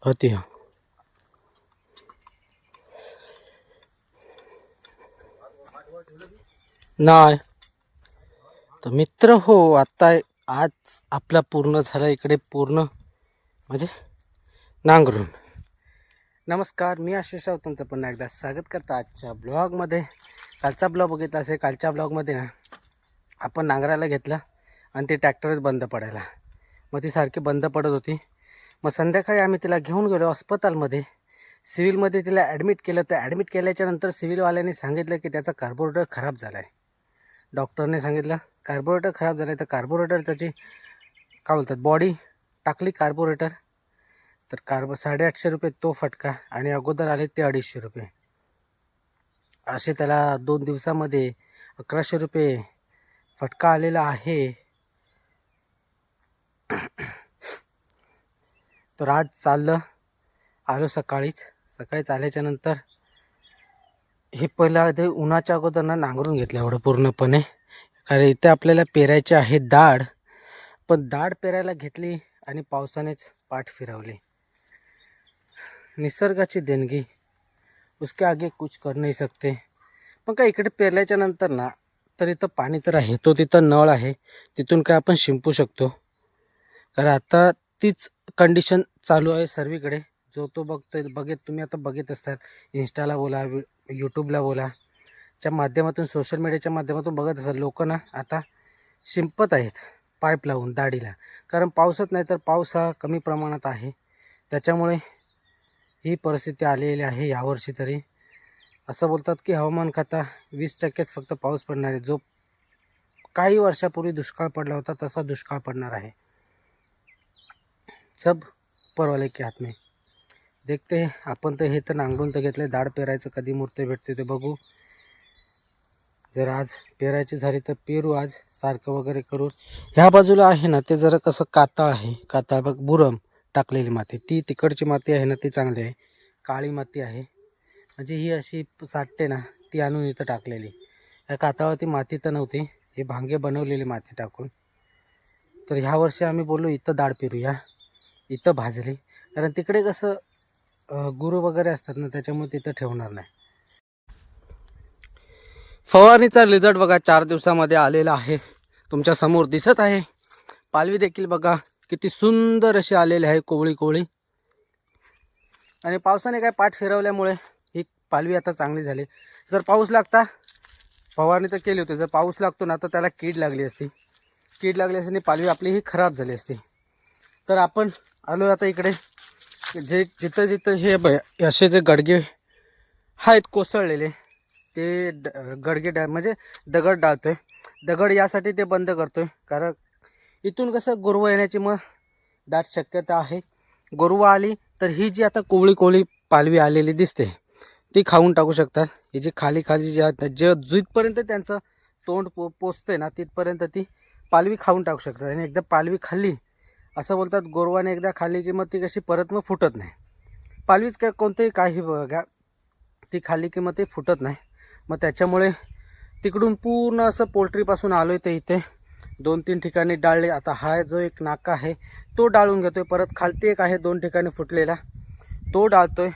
होती नाही तर मित्र हो. आता आज आपला पूर्ण झाला इकडे पूर्ण म्हणजे नांगरून. नमस्कार, मी आशिष राव तुमचं पुन्हा एकदा स्वागत करतो आजच्या ब्लॉगमध्ये. कालचा ब्लॉग बघितला असेल. कालच्या ब्लॉगमध्ये ना आपण नांगरायला घेतलं आणि ती ट्रॅक्टरच बंद पडायला, मग ती सारखी बंद पडत होती. मग संध्याकाळी आम्ही तिला घेऊन गेलो हॉस्पिटलमध्ये, सिव्हिलमध्ये तिला ॲडमिट केलं. तर ॲडमिट केल्याच्यानंतर सिव्हिलवाल्यांनी सांगितलं की त्याचा कार्बोरेटर खराब झाला आहे. डॉक्टरने सांगितलं कार्बोरेटर खराब झालं आहे. तर कार्बोरेटर त्याची काय बोलतात बॉडी टाकली कार्बोरेटर. तर 850 रुपये तो फटका आणि अगोदर आले ते 250 रुपये. असे त्याला 2 दिवसामध्ये 1100 रुपये फटका आलेला आहे. तर आज चाललं आलो सकाळीच आल्याच्यानंतर हे पहिलं आधी उन्हाच्या अगोदर नांगरून घेतलं एवढं पूर्णपणे. कारण इथे आपल्याला पेरायचे आहे दाढ, पण दाढ पेरायला घेतली आणि पावसानेच पाठ फिरवली. निसर्गाची देणगी, उसके आगे कुछ कर नाही सकते. पण काय इकडे पेरल्याच्या नंतर ना तर इथं पाणी तर आहे, तो तिथं नळ आहे, तिथून काय आपण शिंपू शकतो. कारण आता तीच कंडिशन चालू आहे सर्वीकडे. जो तो तुम्ही आता बघत असतात, इंस्टाला बोला, यूट्यूबला बोला, च्या माध्यमातून, सोशल मीडियाच्या माध्यमातून बघत असाल. लोक ना आता शिंपत आहेत पाईप लावून दाढीला. कारण पाऊसच नाही, तर पाऊस हा कमी प्रमाणात आहे, त्याच्यामुळे ही परिस्थिती आलेली आहे यावर्षी तरी. असं बोलतात की हवामान खाता 20%च फक्त पाऊस पडणार आहे. जो काही वर्षापूर्वी दुष्काळ पडला होता तसा दुष्काळ पडणार आहे. सब परवाले के हात में. देखते हैं. आपण तर हे तर नांगरून तर घेतले, दाढ पेरायचं कधी मूर्ती भेटते ते बघू. जर आज पेरायची झाली तर पेरू आज सारखं वगैरे करून. ह्या बाजूला आहे ना ते जरा कसं कातळ आहे, कातळ बघ, बुरम टाकलेली माती, ती तिकडची माती आहे ना ती चांगली आहे. काळी माती आहे, म्हणजे ही अशी साठते ना ती आणून इथं टाकलेली. ह्या कातळावरती माती तर नव्हती, हे भांगे बनवलेली माती टाकून. तर ह्या वर्षी आम्ही बोललो इथं दाढ पेरूया, इथं भाजली. कारण तिकडे कसं गुरु वगैरे असतात ना, त्याच्यामुळे तिथं ठेवणार नाही. फवारणीचा रिझल्ट बघा 4 दिवसामध्ये आलेला आहे, तुमच्या समोर दिसत आहे. पालवी देखील बघा किती सुंदर अशी आलेली आहे, कोवळी कोवळी. आणि पावसाने काय पाठ फिरवल्यामुळे ही पालवी आता चांगली झाली. जर पाऊस लागता, फवारणी तर केली होती, जर पाऊस लागतो ना तर त्याला कीड लागली असती आणि पालवी आपली ही खराब झाली असती. तर आपण आलो आता इकडे, जिथं हे असे जे गडगे आहेत कोसळलेले, ते गडगे म्हणजे दगड डाळतोय. दगड यासाठी ते बंद करतोय, कारण इथून कसं गुरवं येण्याची मग दाट शक्यता आहे. गुरवं आली तर ही जी आता कोवळी पालवी आलेली दिसते ती खाऊन टाकू शकतात. ही जी खाली जे जिथपर्यंत त्यांचं तोंड पोचते ना तिथपर्यंत ती पालवी खाऊन टाकू शकतात. आणि एकदा पालवी खाल्ली, असं बोलतात गोरवाने एकदा खाल्ली की मग ती कशी परत मग फुटत नाही. पालवीच काय कोणतेही काही बघा, ती खाल्ली की मग ते फुटत नाही. मग त्याच्यामुळे तिकडून पूर्ण असं पोल्ट्रीपासून आलो आहे ते इथे 2-3 ठिकाणी डाळले. आता हा जो एक नाका आहे तो डाळून घेतोय. परत खालती एक आहे 2 ठिकाणी फुटलेला, तो डाळतोय.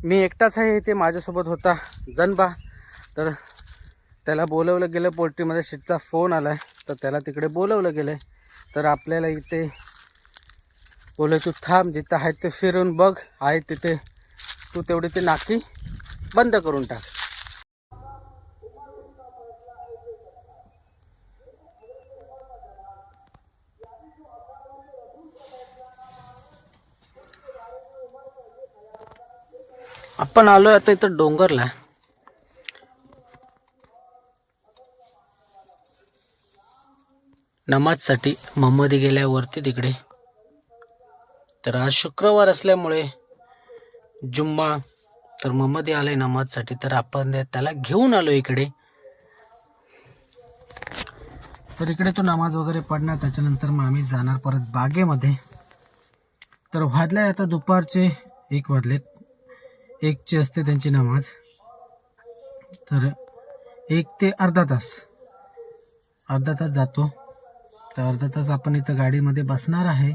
मी एकटाच आहे इथे, माझ्यासोबत होता जनबा. तर त्याला बोलवलं गेलं पोल्ट्रीमध्ये, शिटचा फोन आला आहे तर त्याला तिकडे बोलवलं गेलं आहे. तर आपल्याला इथे बोलू तू थांब, जिथं आहे ते फिरून बघ, आहे तिथे तू तेवढी ती नाकी बंद करून टाक. आपण आलोय आता इथं डोंगरला. नमाजसाठी मोहम्मदी गेल्यावरती तिकडे. तर आज शुक्रवार असल्यामुळे जुम्मा, तर मोहम्मदी आले नमाजसाठी, तर आपण त्याला घेऊन आलो इकडे. तर इकडे तो नमाज वगैरे पडणार, त्याच्यानंतर मग आम्ही जाणार परत बागेमध्ये. तर वाजले आता दुपारचे 1 वाजलेत. 1ची असते त्यांची नमाज. तर 1 ते अर्धा तास जातो. तर अर्धा तास आपण इथं गाडीमध्ये बसणार आहे.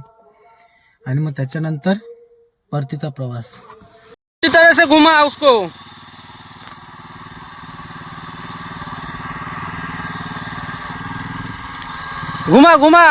आणि मग त्याच्यानंतर परतीचा प्रवास. इस तरह से घुमा उसको. घुमा घुमा.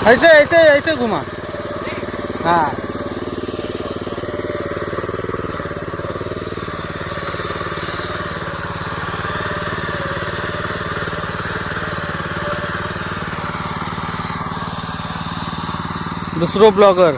ऐसे ऐसे ऐसे घुमा. हाँ दुसरो ब्लॉगर.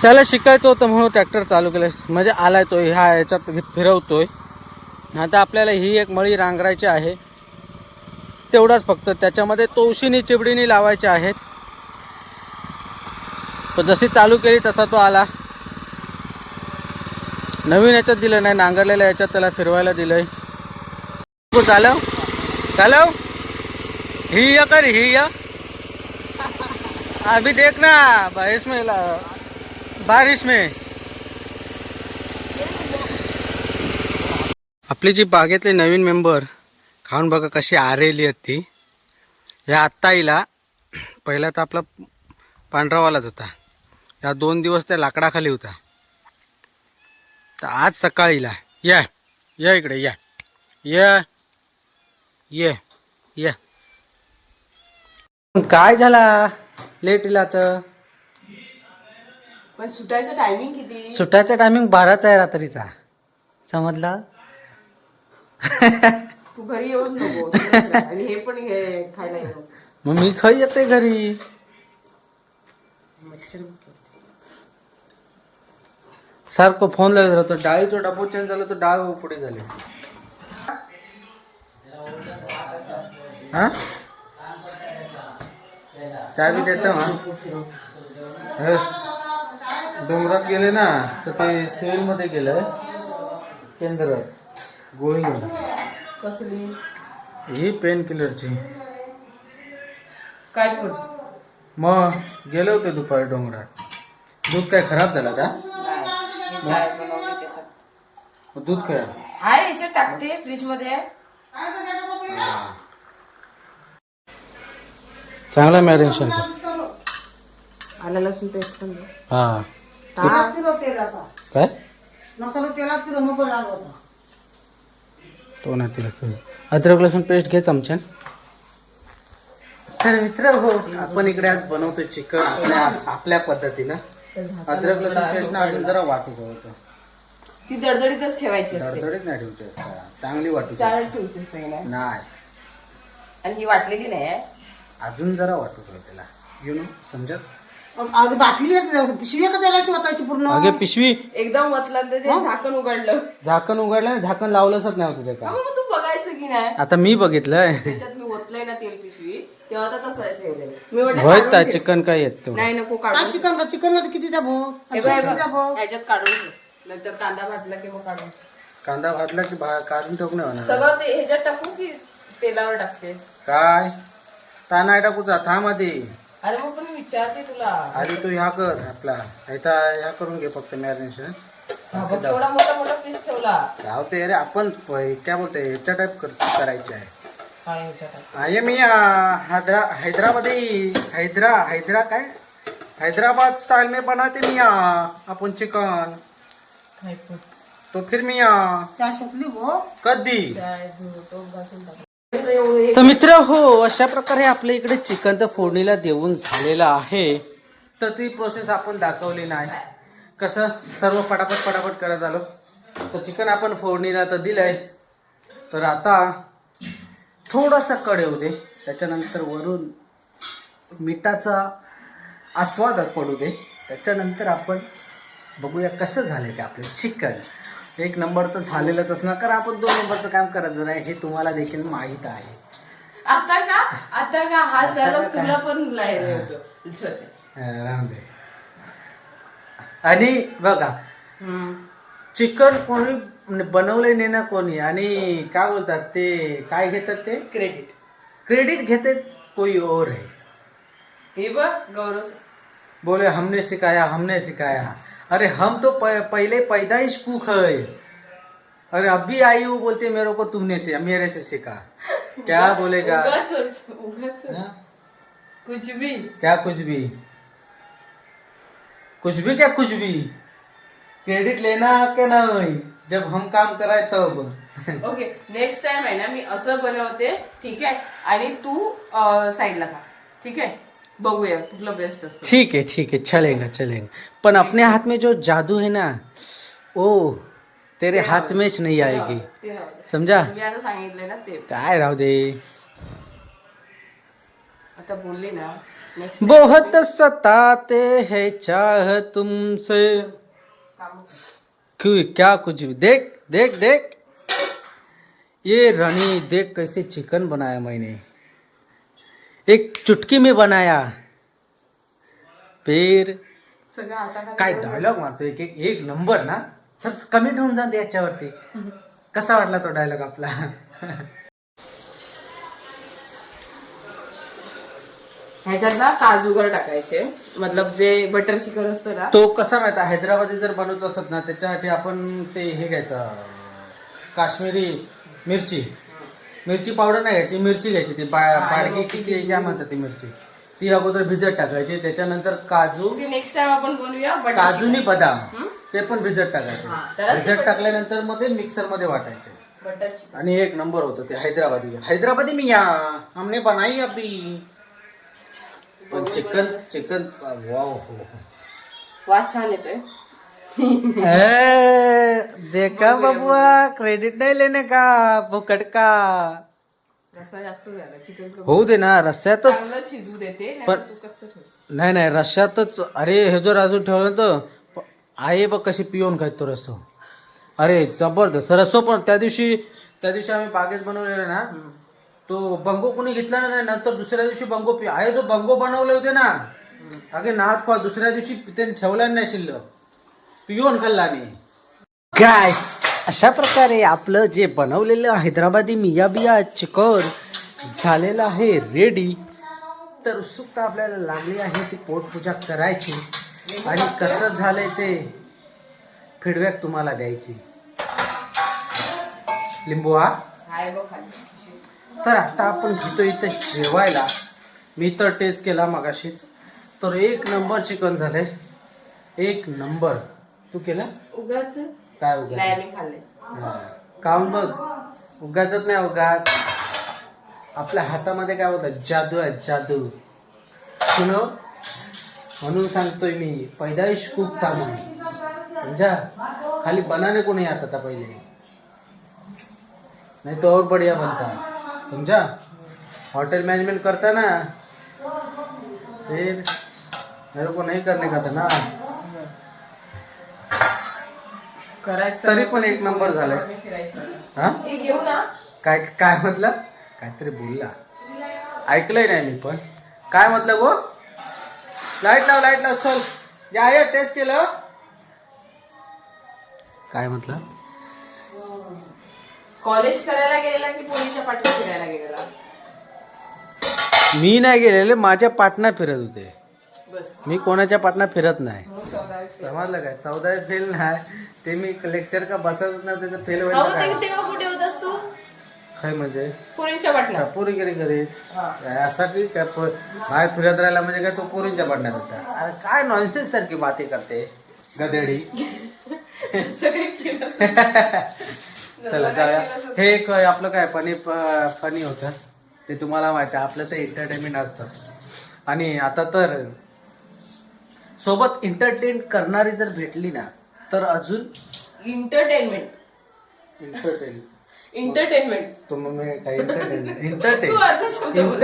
त्याला शिकायचं होतं म्हणून ट्रॅक्टर चालू केलं. म्हणजे आलाय तो ह्या याच्यात फिरवतोय. आता आपल्याला ही एक मळी रांगरायची आहे, तेवढाच फक्त. त्याच्यामध्ये तोशिनी चिबडीनी लावायचे आहेत. तो जशी चालू केली तसा तो आला. नवीन याच्यात दिलं नाही, नांगरलेल्या याच्यात त्याला फिरवायला दिलंय. चालव चालव. ही या कर ही या. अभी देखना बारिश में आपली जी बागेतली नवीन मेंबर खाऊन बघा कशी आरेली आहेत ती. ह्या आत्ता येईला. पहिला तर आपला पांढरावालाच होता. या 2 दिवस त्या लाकडाखाली होता. तर आज सकाळीला या या इकडे या या ये या. काय झाला लेट इला तर. पण सुटायचं टायमिंग किती? सुटायचा टायमिंग 12चा आहे रात्रीचा. समजला. तू घरी येऊन नको आणि हे पण हे खायला येऊ. मग मी खाई येते घरी. सारखं फोन लागत राहतो. डाळीचा डबो चेंज झाला तर डाळ पुढे झाली. हा चहा बी देतो. हा डोंगरात गेले ना तर ते सेल मध्ये गेलं केंद्रात गोळी घेऊन. कसली? ही पेन किलरची. काय पण मग गेले होते दुपारी डोंगरात. दूध काय खराब झाला का? मग दूध काय आहे याच्यात टाकते फ्रीज मध्ये. चांगला मॅरिनेशन. आलं लसूण पेस्ट पण दे. हा काय तो नाही तिला. अद्रक लसूण पेस्ट घे चमच्यान. तर मित्र हो, आपण इकडे आज बनवतोय चिकन आपल्या पद्धतीनं. अद्रक लसूण पेस्ट ना अजून जरा वाटू होतं. ती दडदडीतच ठेवायची असते. दडदडीत नाही ठेवची असते. चांगली वाटू चार ठेवचीच नाही. नाही. आणि ही वाटलेली नाही आहे अजून जरा वाटू त्याला. यु नो समजत. बाटली पिशवी का त्याला शिवतायची पूर्ण. अगे पिशवी एकदम म्हटलं तर ते झाकण उघडलं. झाकण उघडलं. झाकण लावलंच नाही होतं ते का. मग तू बघायचं की नाही. आता मी बघितलंय त्याच्यात मी ओतलंय ना तेल पिशवी तेव्हा तर तसं ठेवलंय. मी म्हटलं होय काढून घे. चिकन काय येत तेवढं. नाही नको काय काढून चिकन का चिकन मध्ये किती दाबो हे बघ, हे बघ. ह्याच्यात काढून ठेव. नंतर कांदा भाजला की मग काढून कांदा भाजला की काढून ठेवू नाही होणार. सगळं ते ह्याच्यात टाकू की तेलावर टाकते. काय ता नाही टाकूचा थांब आधी. अरे मग पण मी विचारते तुला. आधी तू ह्या कर आपला ह्या करून घे फक्त मॅरिनेशन. बघ केवढा मोठा मोठा पीस ठेवला. राहते अरे आपण काय बोलतोय ह्याच्या टाईप करायचे आहे. काय ह्याच्यात आहे मी हैदरा काय हैदराबाद स्टाइल में बनाते मिया आपण चिकन. काय पण तो फिर मिया चहा सुटली गो. कधी. काय तो घासून टाक. तर मित्र हो, अशा प्रकारे आपल्या इकडे चिकन तर फोडणीला देऊन झालेलं आहे. तर ती प्रोसेस आपण दाखवली नाही. कसं सर्व पटापट करत आलो. तर चिकन आपण फोडणीला तर दिलंय. तर आता थोडासा कडे होते. त्याच्यानंतर वरून मिठाचा आस्वाद पडू दे. त्याच्यानंतर आपण बघूया कसं झालं ते आपलं चिकन. 1 नंबर तर झालेलंच असणार, कारण आपण 2 नंबरचं काम करायचं नाही हे तुम्हाला देखील माहीत आहे. आता का हाच डायलॉग तुला पण लाईव्ह होतो. राहून दे. आणि बघा चिकन कोणी बनवलंय नाही ना कोणी, आणि काय बोलतात ते, काय घेतात ते क्रेडिट घेते कोई और है. हे बघ गौरव बोले हमने सिखाया. अरे हम तो पहले पैदाइश कुक है. अरे अभी आई वो बोलते मेरे को मेरे से सीखा. क्या बोलेगा. उगाच हाँ? कुछ भी क्या कुछ भी क्या कुछ भी क्रेडिट लेना के नहीं, जब हम काम कराय तब. ओके नेक्स्ट टाइम आहे ना मी असं बनवते, ठीक आहे, आणि तू साईडला खा, ठीक आहे, बघूया कुठलं बेस्ट असतं. ठीक है चलेगा. पण अपने हाथ में जो जादू है ना वो तेरे हाथ में नहीं आएगी. ते राहू दे. समझा. मी आता सांगितलंय ना ते काय राहू दे. आता बोलली ना नेक्स्ट बहुत सताते हैं चाह तुमसे. क्यों क्या कुछ भी. देख ये रानी देख कैसे चिकन बनाया मैंने, एक चुटकी में बनाया. फिर सगळं आता काय डायलॉग मारतो एक नंबर ना. तर कमेंट होऊन जाते याच्यावरती. कसा वाटला तो डायलॉग आपला. ह्याच्यात ना काजूगर टाकायचे, मतलब जे बटर चिकन असतं ना. तो कसा माहिती आहे, हैदराबादी जर बनवत असत ना त्याच्यासाठी आपण ते हे घ्यायचं काश्मीरी मिरची पावडर नाही घ्यायची, मिरची घ्यायची ती पाडगी की काय म्हणतात ती मिरची, ती अगोदर भिजत टाकायची. त्याच्यानंतर काजू, नेक्स्ट टाइम आपण बनवूया काजूनी बदाम ते पण भिजत टाकायचे. त्याला भिजत टाकल्यानंतर मग ते मिक्सर मध्ये वाटायचे बटर चिकन. आणि एक नंबर होतं ते हैदराबादी मिया हमने बनाई अभी. पण चिकन वाव. वास छान येतोय. देखा बबुआ क्रेडिट नाही लेने का, फुकट का. रस्सा जास्त झाला चिकन होऊ दे ना रस्स्यातच. चांगलं शिजू देते, पण तू कच्चं ठेव. नाही रश्श्यातच. अरे हे जर अजून ठेवलं तर आहे बघ कशी पिऊन खायतो रस्सो. अरे जबरदस्त रस्सो. पण त्या दिवशी आम्ही बागेत बनवलेला ना तो बंगो कुणी घेतला नाही, नंतर दुसऱ्या दिवशी बंगो आहे जो बंगो बनवले होते ना अगे नाथ खा, दुसऱ्या दिवशी त्याने ठेवला नाही शिल्लक, पिऊन खाल्ला नाही. गाइस अशा प्रकारे आपलं जे बनवलेलं हैदराबादी मिया चिकन झालेलं आहे रेडी. तर उत्सुकता आपल्याला लागली आहे ती पोटपूजा करायची आणि कसं झालंय ते फीडबॅक तुम्हाला द्यायची. लिंबू हाय बघ खाली. तर आता आपण घेतो इथे जेवायला. मी तर टेस्ट केला मगाशीच, तर एक नंबर चिकन झालंय, एक नंबर. तू केला उगाच काय नाही उगा मी खाल्ले. खाऊन बघ. उगाचच नाही उगाच. आपल्या हातामध्ये काय होतं, जादू आहे जादू. सुनो म्हणून सांगतोय मी, पैदाइश खूप था समझा. खाली बनाने को नहीं आता था पहले, नहीं तो और बढ़िया बनता. समझा. होटल मैनेजमेंट करता ना, फिर मेरे को नहीं करने का था ना. करायचं तरी पण एक नंबर झालाय. हा हे घेऊ ना. काय म्हटलं, काहीतरी बोलला ऐकलंय नाही मी. पण काय म्हटलं गो. लाईट लाव चल या टेस्ट केलं. काय म्हटलं. कॉलेज करायला गेलेला की पोलीच्या पाठीवर फिरायला गेलेला. मी नाही गेलेले, माझ्या पाटणा फिरत होते. बस मी कोणाच्या पाटणा फिरत नाही. हो, 14 समजलं काय. 14 फेल नाही ते. मी लेक्चर का बसत ना त्याचं फेल अहो, व्हायचं काय. तेव्हा कुठे होतास तू. काय म्हणजे पोरीच्या पाठीवर. पोरी गेली घरी असा की काय बाहेर फिरत राहिला म्हणजे काय तो पोरींच्या पाटण्यात होता. अरे काय नॉनसेन्स सारखी बाते करते गदेडी. सगळे केलं. चला जाऊया. हे एक आपलं काय फनी होतं ते तुम्हाला माहिती आहे. आपलं तर एंटरटेनमेंट असतं. आणि आता तर सोबत एंटरटेन करणारी जर भेटली ना तर अजून एंटरटेनमेंट तुम्ही काय तू अर्धा शब्द बोल.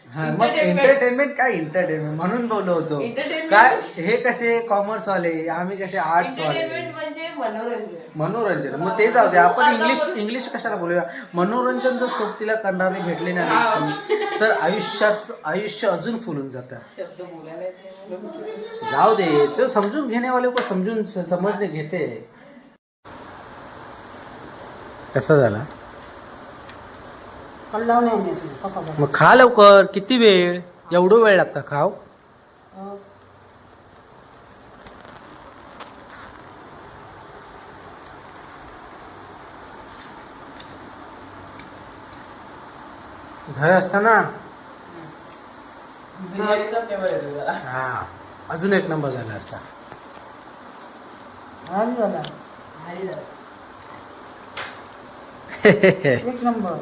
हा, मग एंटरटेनमेंट काय एंटरटेनमेंट म्हणून बोललो होतो. Entertainment काय हे कसे कॉमर्स वाले, आम्ही कसे आर्ट्स वाले. एंटरटेनमेंट म्हणजे मनोरंजन. मनोरंजन. मग ते जाऊ दे, आपण इंग्लिश कशाला बोलूया. मनोरंजन जर सोबतीला करणारी भेटली ना व्यक्ती, तर आयुष्य अजून फुलून जातं. शब्द बोलायला येत नाही मला. जाऊ दे, जो समजून घेण्यावाले को समजणे घेते. कसा झाला कल्लाव नाही आम्ही असं. कसा बरं? मग खा लवकर. किती वेळ, एवढं वेळ लागता खाव. घर असताना बिर्याणीचा फ्लेवर येतो जरा. हा अजून एक नंबर झाला असता. भारी झाला. भारी झालं. एक नंबर.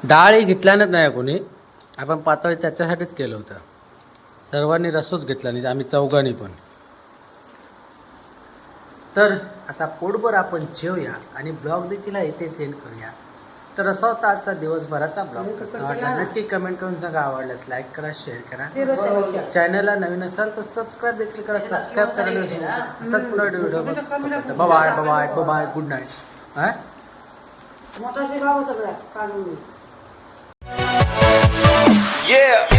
डाळ घेतल्यानच नाही कोणी, आपण पातळ त्याच्यासाठीच केलं होतं. सर्वांनी रस्सोच घेतला नाही, आम्ही चौघांनी पण. तर आता पोटभर आपण जेवूया आणि ब्लॉग देखील इथे सेंड करूया. तर असा होता आजचा दिवसभराचा ब्लॉग. कसा वाटला नक्की कमेंट करून सांगा. आवडल्यास लाईक करा, शेअर करा. ते रोजच्या वर्षात. चॅनलला नवीन असाल तर सबस्क्राईब देखील करा. सबस्क्राईब करायला विसरू नका. असंच पुन्हा video. Bye bye bye, good night. हा मोठा शिकावं सगळ्या काढून. Yeah.